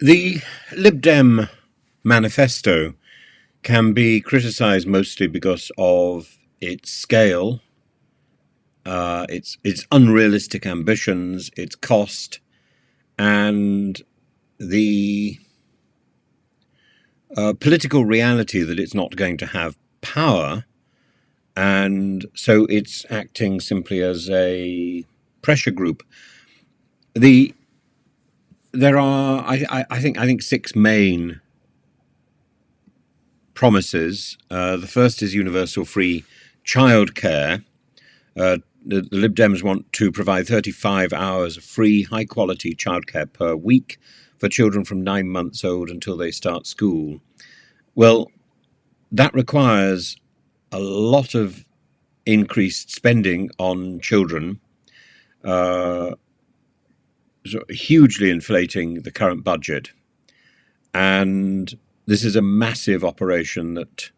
The Lib Dem manifesto can be criticised mostly because of its scale, its unrealistic ambitions, its cost, and the political reality that it's not going to have power, and so it's acting simply as a pressure group. There are, I think, six main promises. The first is universal free childcare. The Lib Dems want to provide 35 hours of free, high-quality childcare per week for children from 9 months old until they start school. Well, that requires a lot of increased spending on children, hugely inflating the current budget. And this is a massive operation that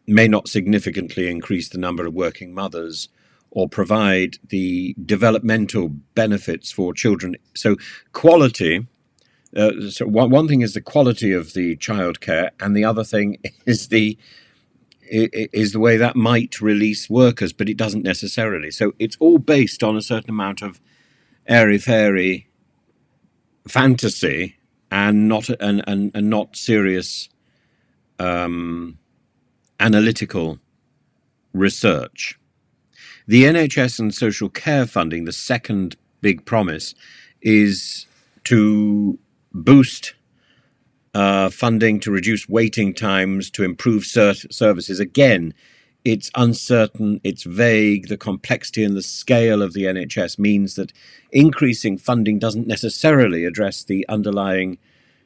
may not significantly increase the number of working mothers or provide the developmental benefits for children. So quality, so one thing is the quality of the childcare, and the other thing is the way that might release workers, but it doesn't necessarily. So it's all based on a certain amount of airy-fairy fantasy and not serious analytical research. The NHS and social care funding, the second big promise, is to boost funding, to reduce waiting times, to improve services. Again, it's uncertain, it's vague. The complexity and the scale of the NHS means that increasing funding doesn't necessarily address the underlying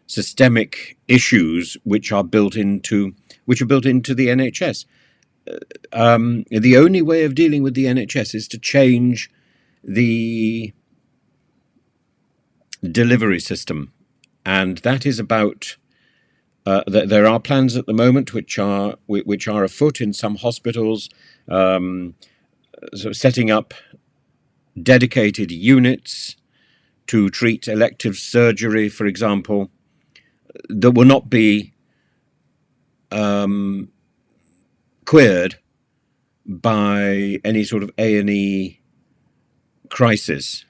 systemic issues which are built into the NHS. The only way of dealing with the NHS is to change the delivery system, and that is about. There are plans at the moment which are afoot in some hospitals, setting up dedicated units to treat elective surgery, for example, that will not be queered by any sort of A&E crisis.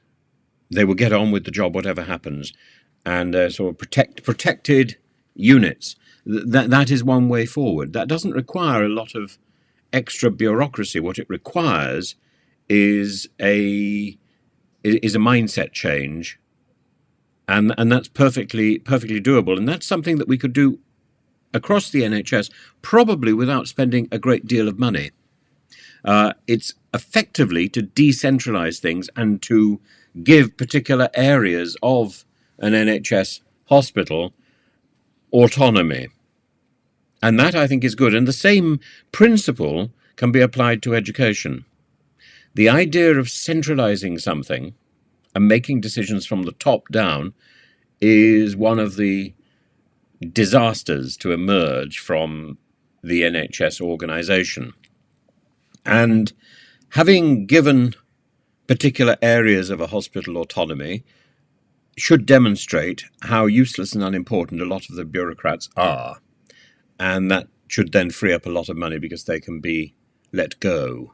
They will get on with the job whatever happens, and sort of protected units. That is one way forward. That doesn't require a lot of extra bureaucracy. What it requires is a mindset change, and that's perfectly doable. And that's something that we could do across the NHS, probably without spending a great deal of money. It's effectively to decentralize things and to give particular areas of an NHS hospital autonomy. And that, I think, is good. And the same principle can be applied to education. The idea of centralizing something and making decisions from the top down is one of the disasters to emerge from the NHS organization. And having given particular areas of a hospital autonomy should demonstrate how useless and unimportant a lot of the bureaucrats are. And that should then free up a lot of money because they can be let go.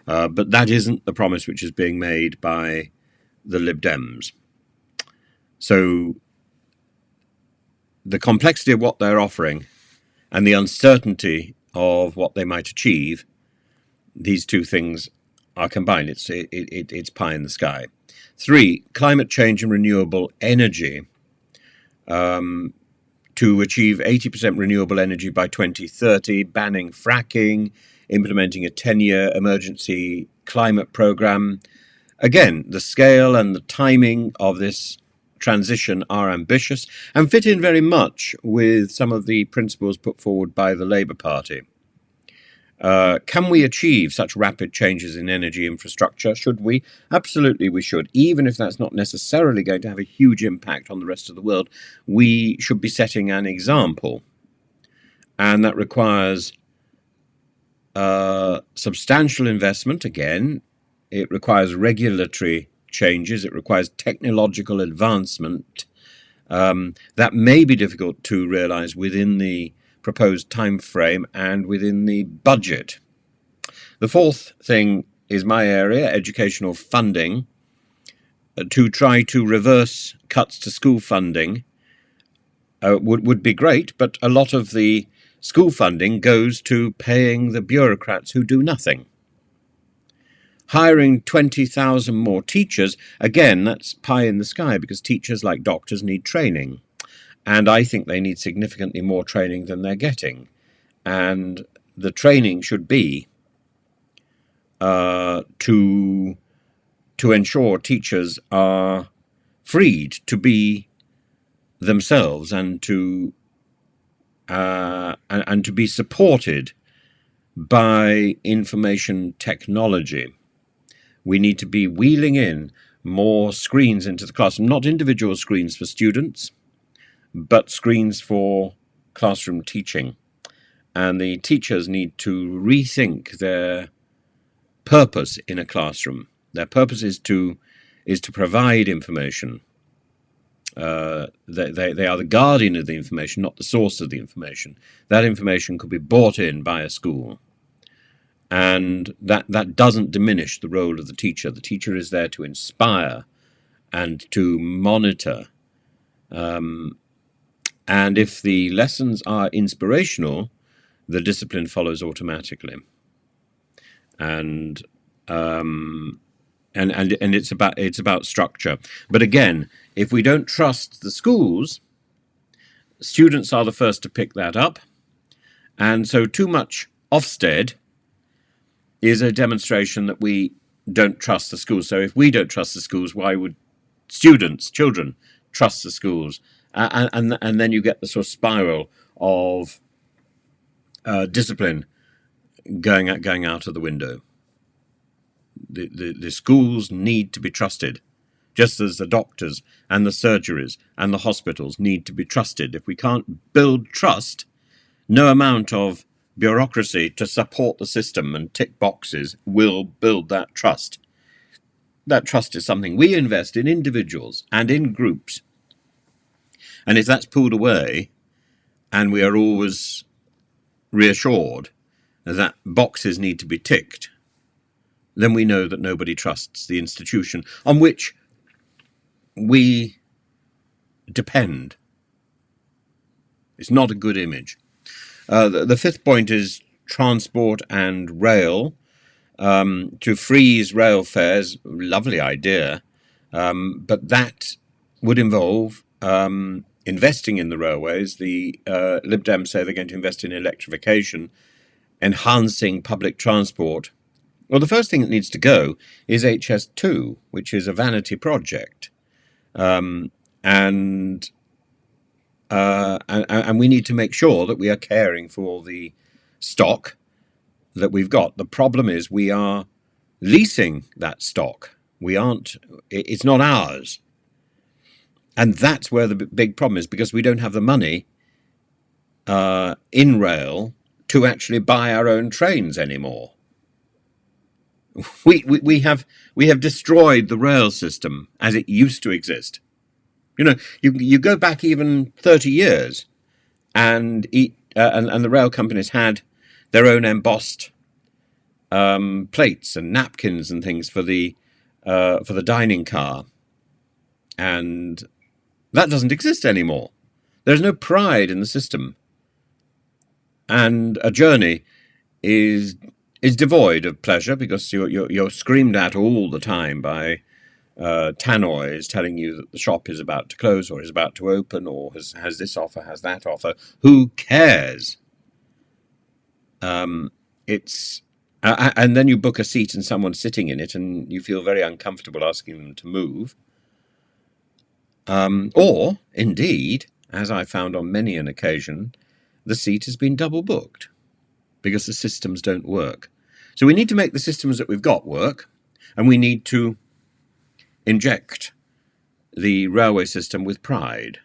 But that isn't the promise which is being made by the Lib Dems. So the complexity of what they're offering and the uncertainty of what they might achieve, these two things are combined. It's pie in the sky. 3, climate change and renewable energy. To achieve 80% renewable energy by 2030, banning fracking, implementing a 10-year emergency climate program. Again, the scale and the timing of this transition are ambitious and fit in very much with some of the principles put forward by the Labour Party. Can we achieve such rapid changes in energy infrastructure? Should we? Absolutely we should. Even if that's not necessarily going to have a huge impact on the rest of the world, we should be setting an example. And that requires substantial investment. Again, it requires regulatory changes. It requires technological advancement that may be difficult to realise within the proposed time frame and within the budget. The fourth thing is my area, educational funding. To try to reverse cuts to school funding would be great, but a lot of the school funding goes to paying the bureaucrats who do nothing. Hiring 20,000 more teachers, again, that's pie in the sky, because teachers, like doctors, need training. And I think they need significantly more training than they're getting. And the training should be to ensure teachers are freed to be themselves and to be supported by information technology. We need to be wheeling in more screens into the classroom, not individual screens for students, but screens for classroom teaching. And the teachers need to rethink their purpose in a classroom. Their purpose is to provide information. They are the guardian of the information, not the source of the information. That information could be bought in by a school. And that doesn't diminish the role of the teacher. The teacher is there to inspire and to monitor. And if the lessons are inspirational, the discipline follows automatically. And it's about structure. But again, if we don't trust the schools, students are the first to pick that up. And so too much Ofsted is a demonstration that we don't trust the schools. So if we don't trust the schools, why would children, trust the schools? And then you get the sort of spiral of discipline going out of the window. The schools need to be trusted, just as the doctors and the surgeries and the hospitals need to be trusted. If we can't build trust, no amount of bureaucracy to support the system and tick boxes will build that trust. That trust is something we invest in individuals and in groups. And if that's pulled away, and we are always reassured that boxes need to be ticked, then we know that nobody trusts the institution on which we depend. It's not a good image. The fifth point is transport and rail. To freeze rail fares, lovely idea, but that would involve investing in the railways. The Lib Dems say they're going to invest in electrification, enhancing public transport. Well, the first thing that needs to go is HS2, which is a vanity project, and we need to make sure that we are caring for the stock that we've got. The problem is we are leasing that stock. It's not ours. And that's where the big problem is, because we don't have the money in rail to actually buy our own trains anymore. We have destroyed the rail system as it used to exist. You go back even 30 years, and the rail companies had their own embossed plates and napkins and things for the dining car, and that doesn't exist anymore. There's no pride in the system, and a journey is devoid of pleasure, because you're screamed at all the time by tannoys telling you that the shop is about to close or is about to open or has this offer, has that offer. Who cares? And then you book a seat and someone's sitting in it and you feel very uncomfortable asking them to move. Or, indeed, as I found on many an occasion, the seat has been double booked because the systems don't work. So we need to make the systems that we've got work, and we need to inject the railway system with pride.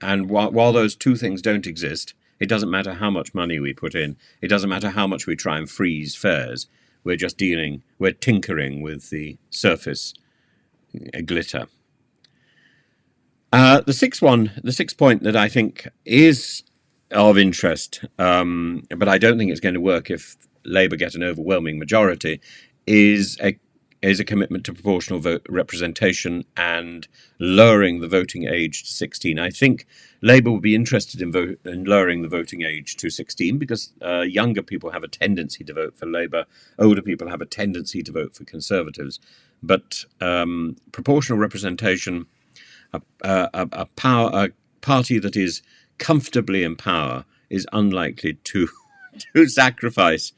And while those two things don't exist, it doesn't matter how much money we put in. It doesn't matter how much we try and freeze fares. We're tinkering with the surface glitter. The sixth point that I think is of interest, but I don't think it's going to work if Labour get an overwhelming majority, is a commitment to proportional vote representation and lowering the voting age to 16. I think Labour would be interested in lowering the voting age to 16 because younger people have a tendency to vote for Labour, older people have a tendency to vote for Conservatives. But proportional representation, a party that is comfortably in power is unlikely to sacrifice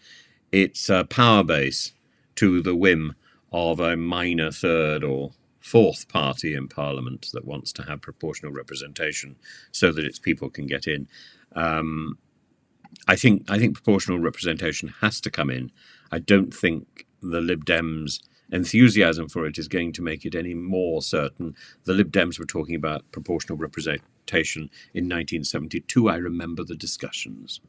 its power base to the whim of a minor third or fourth party in Parliament that wants to have proportional representation so that its people can get in. I think proportional representation has to come in. I don't think the Lib Dems' enthusiasm for it is going to make it any more certain. The Lib Dems were talking about proportional representation in 1972. I remember the discussions.